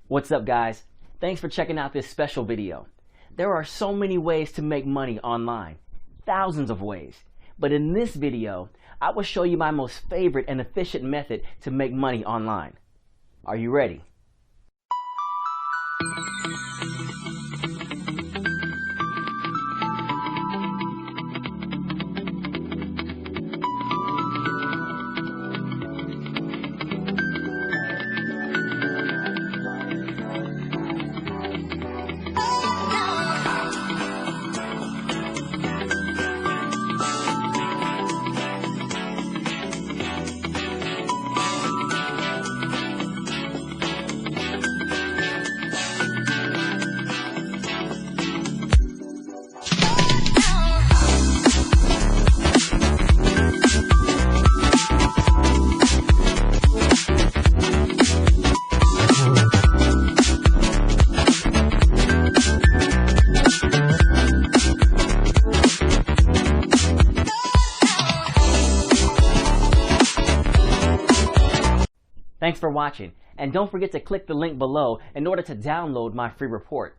What's up, guys? Thanks for checking out this special video. There are so many ways to make money online, thousands of ways. But in this video, I will show you my most favorite and efficient method to make money online. Are you ready? Thanks for watching, and don't forget to click the link below in order to download my free report.